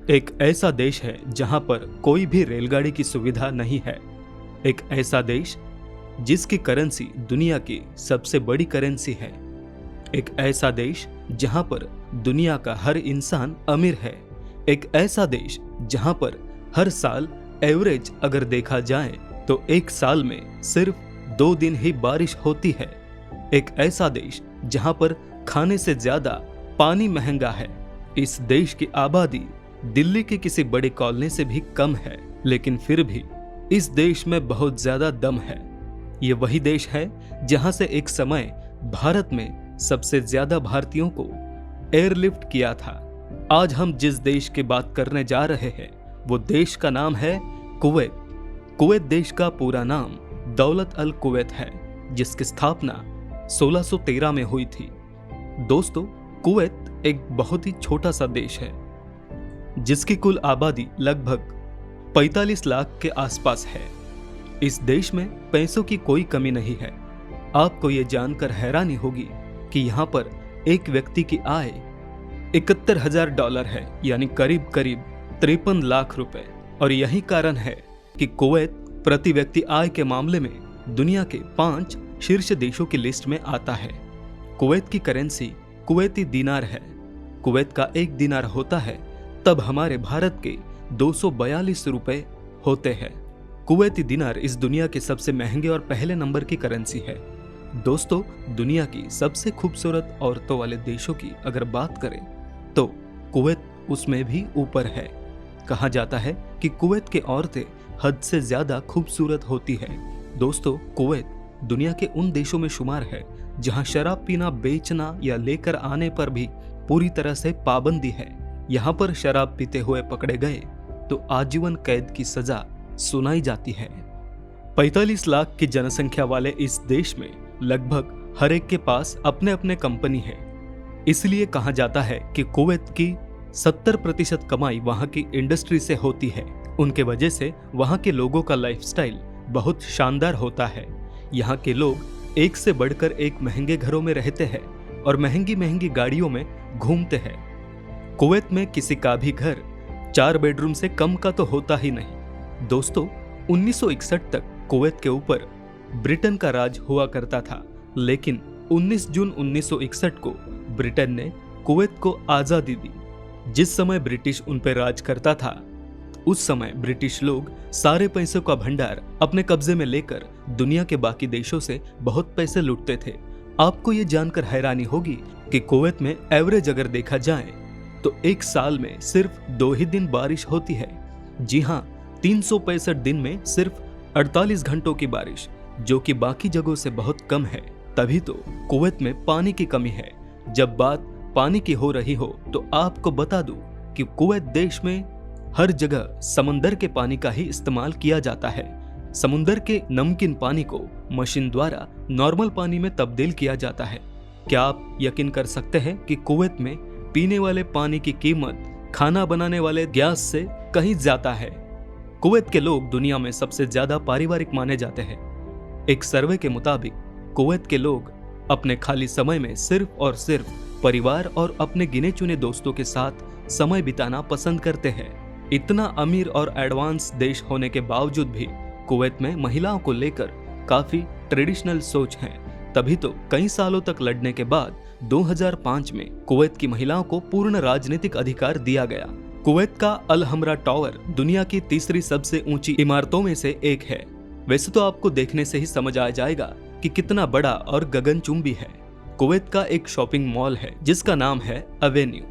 एक ऐसा देश है जहां पर कोई भी रेलगाड़ी की सुविधा नहीं है। एक ऐसा देश जिसकी करेंसी दुनिया की सबसे बड़ी करेंसी है। एक ऐसा देश जहां पर दुनिया का हर इंसान अमीर है। एक ऐसा देश जहां पर हर साल एवरेज अगर देखा जाए तो एक साल में सिर्फ 2 दिन ही बारिश होती है। एक ऐसा देश जहां पर खाने से ज्यादा पानी महंगा है। इस देश की आबादी दिल्ली के किसी बड़ी कॉलोनी से भी कम है, लेकिन फिर भी इस देश में बहुत ज्यादा दम है। ये वही देश है जहां से एक समय भारत में सबसे ज्यादा भारतीयों को एयरलिफ्ट किया था। आज हम जिस देश की बात करने जा रहे हैं वो देश का नाम है कुवैत। कुवैत देश का पूरा नाम दौलत अल कुवैत है, जिसकी स्थापना 1613 में हुई थी। दोस्तों, कुवैत एक बहुत ही छोटा सा देश है जिसकी कुल आबादी लगभग 45 लाख के आसपास है। इस देश में पैसों की कोई कमी नहीं है। आपको ये जानकर हैरानी होगी कि यहाँ पर एक व्यक्ति की आय $71,000 है, यानी करीब करीब 53 लाख रुपए। और यही कारण है कि कुवैत प्रति व्यक्ति आय के मामले में दुनिया के 5 शीर्ष देशों की लिस्ट में आता है। कुवैत की करेंसी कुवैती दीनार है। कुवैत का एक दीनार होता है तब हमारे भारत के 242 रुपए होते हैं। कुवैती दीनार इस दुनिया के सबसे महंगे और पहले नंबर की करेंसी है। दोस्तों, दुनिया की सबसे खूबसूरत औरतों वाले देशों की अगर बात करें तो कुवैत उसमें भी ऊपर है। कहा जाता है कि कुवैत की औरतें हद से ज्यादा खूबसूरत होती है। दोस्तों, कुवैत दुनिया के उन देशों में शुमार है जहां शराब पीना, बेचना या लेकर आने पर भी पूरी तरह से पाबंदी है। यहाँ पर शराब पीते हुए पकड़े गए तो आजीवन कैद की सजा सुनाई जाती है। 45 लाख की जनसंख्या वाले इस देश में लगभग हर एक के पास अपने अपने कंपनी है। इसलिए कहा जाता है कि कुवैत की 70% कमाई वहां की इंडस्ट्री से होती है। उनके वजह से वहां के लोगों का लाइफस्टाइल बहुत शानदार होता है। यहाँ के लोग एक से बढ़कर एक महंगे घरों में रहते हैं और महंगी महंगी गाड़ियों में घूमते हैं। कुवैत में किसी का भी घर 4 बेडरूम से कम का तो होता ही नहीं। दोस्तों, 1961 तक कुवैत के ऊपर ब्रिटेन का राज हुआ करता था, लेकिन 19 जून 1961 को ब्रिटेन ने कुवैत को आजादी दी। जिस समय ब्रिटिश उन पर राज करता था उस समय ब्रिटिश लोग सारे पैसों का भंडार अपने कब्जे में लेकर दुनिया के बाकी देशों से बहुत पैसे लूटते थे। आपको ये जानकर हैरानी होगी कि कुवैत में एवरेज अगर देखा जाए तो एक साल में सिर्फ 2 ही दिन बारिश होती है। जी हाँ, 365 दिन में सिर्फ 48 घंटों की बारिश, जो कि बाकी जगहों से बहुत कम है। तभी तो कुवैत में पानी की कमी है। जब बात पानी की हो रही हो तो आपको बता दूं कि कुवैत देश में हर जगह समंदर के पानी का ही इस्तेमाल किया जाता है। समुंदर के नमकीन पानी को मशीन द्वारा नॉर्मल पानी में तब्दील किया जाता है। क्या आप यकीन कर सकते हैं कि कुवैत में पीने वाले पानी की कीमत खाना बनाने वाले गैस से कहीं ज्यादा है। कुवैत के लोग दुनिया में सबसे ज्यादा पारिवारिक माने जाते हैं। एक सर्वे के मुताबिक कुवैत के लोग अपने खाली समय में सिर्फ और सिर्फ परिवार और अपने गिने चुने दोस्तों के साथ समय बिताना पसंद करते हैं। इतना अमीर और एडवांस देश होने के बावजूद भी कुवैत में महिलाओं को लेकर काफी ट्रेडिशनल सोच है। तभी तो कई सालों तक लड़ने के बाद 2005 में कुवैत की महिलाओं को पूर्ण राजनीतिक अधिकार दिया गया। कुवैत का अल हमरा टावर दुनिया की तीसरी सबसे ऊंची इमारतों में से एक है। वैसे तो आपको देखने से ही समझ आ जाएगा कि कितना बड़ा और गगनचुंबी है। कुवैत का एक शॉपिंग मॉल है जिसका नाम है एवेन्यू।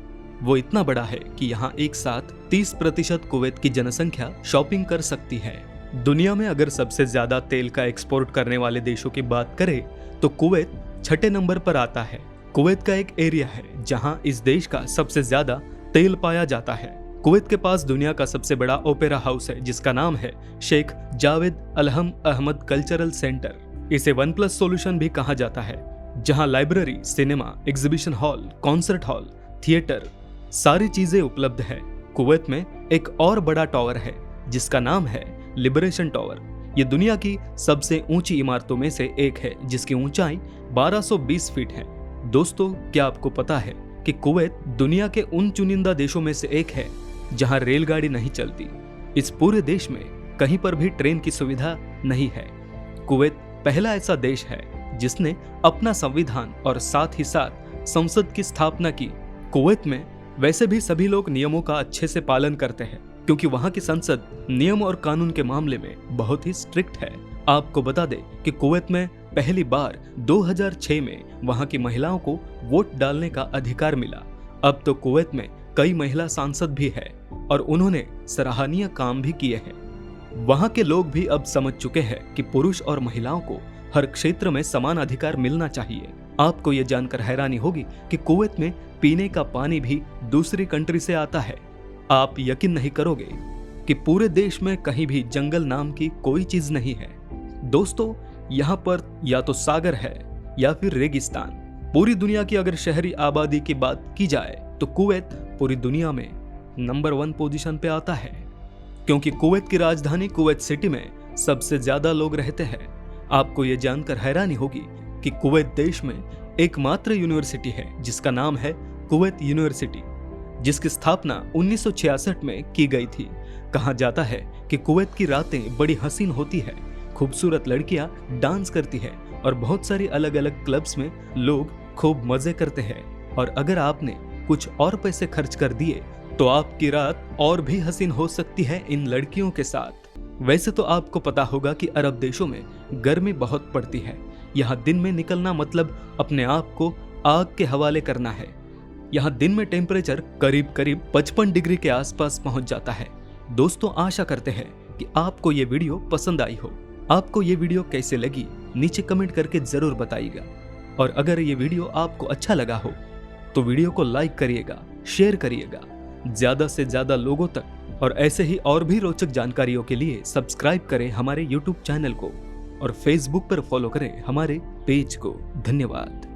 वो इतना बड़ा है कि यहाँ एक साथ 30% कुवैत की जनसंख्या शॉपिंग कर सकती है। दुनिया में अगर सबसे ज्यादा तेल का एक्सपोर्ट करने वाले देशों की बात करें तो कुवैत 6ठे नंबर पर आता है। कुवैत का एक एरिया है जहाँ इस देश का सबसे ज्यादा तेल पाया जाता है। कुवैत के पास दुनिया का सबसे बड़ा ओपेरा हाउस है जिसका नाम है शेख जावेद अलहम अहमद कल्चरल सेंटर। इसे 1+ सॉल्यूशन भी कहा जाता है, जहां library, cinema, exhibition hall, concert hall, theatre सारी चीजें उपलब्ध है। कुवैत में एक और बड़ा टावर है जिसका नाम है लिबरेशन टावर। ये दुनिया की सबसे ऊंची इमारतों में से एक है जिसकी ऊंचाई 1220 फीट है। दोस्तों, क्या आपको पता है कि कुवैत दुनिया के उन चुनिंदा देशों में से एक है जहां रेलगाड़ी नहीं चलती। इस पूरे देश में कहीं पर भी ट्रेन की सुविधा नहीं है। कुवैत पहला ऐसा देश है जिसने अपना संविधान और साथ ही साथ संसद की स्थापना की। कुवैत में वैसे भी सभी लोग नियमों का अच्छे से पालन करते हैं, क्योंकि वहां की संसद नियम और कानून के मामले में बहुत ही स्ट्रिक्ट है। आपको बता दें कि कुवैत में पहली बार 2006 में वहां की महिलाओं को वोट डालने का अधिकार मिला। अब तो कुवैत में कई महिला सांसद भी है और उन्होंने सराहनीय काम भी किए हैं। वहां के लोग भी अब समझ चुके हैं कि पुरुष और महिलाओं को हर क्षेत्र में समान अधिकार मिलना चाहिए। आपको ये जानकर हैरानी होगी कि कुवैत में पीने का पानी भी दूसरी कंट्री से आता है। आप यकीन नहीं करोगे कि पूरे देश में कहीं भी जंगल नाम की कोई चीज नहीं है। दोस्तों, यहाँ पर या तो सागर है या फिर रेगिस्तान। पूरी दुनिया की अगर शहरी आबादी की बात की जाए तो कुवैत पूरी दुनिया में नंबर 1 पोजीशन पे आता है, क्योंकि कुवैत की राजधानी कुवैत सिटी में सबसे ज्यादा लोग रहते हैं। आपको ये जानकर हैरानी होगी कि कुवैत देश में एकमात्र यूनिवर्सिटी है जिसका नाम है कुवैत यूनिवर्सिटी, जिसकी स्थापना 1966 में की गई थी। कहा जाता है कि कुवैत की रातें बड़ी हसीन होती है, खूबसूरत लड़कियां डांस करती है और बहुत सारी अलग अलग क्लब्स में लोग खूब मजे करते हैं। और अगर आपने कुछ और पैसे खर्च कर दिए तो आपकी रात और भी हसीन हो सकती है इन लड़कियों के साथ। वैसे तो आपको पता होगा कि अरब देशों में गर्मी बहुत पड़ती है। यहाँ दिन में निकलना मतलब अपने आप को आग के हवाले करना है। यहाँ दिन में टेम्परेचर करीब करीब 55 डिग्री के आसपास पहुंच जाता है। दोस्तों, आशा करते हैं कि आपको ये वीडियो पसंद आई हो। आपको ये वीडियो कैसे लगी नीचे कमेंट करके जरूर बताइएगा। और अगर ये वीडियो आपको अच्छा लगा हो तो वीडियो को लाइक करिएगा, शेयर करिएगा ज्यादा से ज्यादा लोगों तक। और ऐसे ही और भी रोचक जानकारियों के लिए सब्सक्राइब करें हमारे YouTube चैनल को और Facebook पर फॉलो करें हमारे पेज को। धन्यवाद।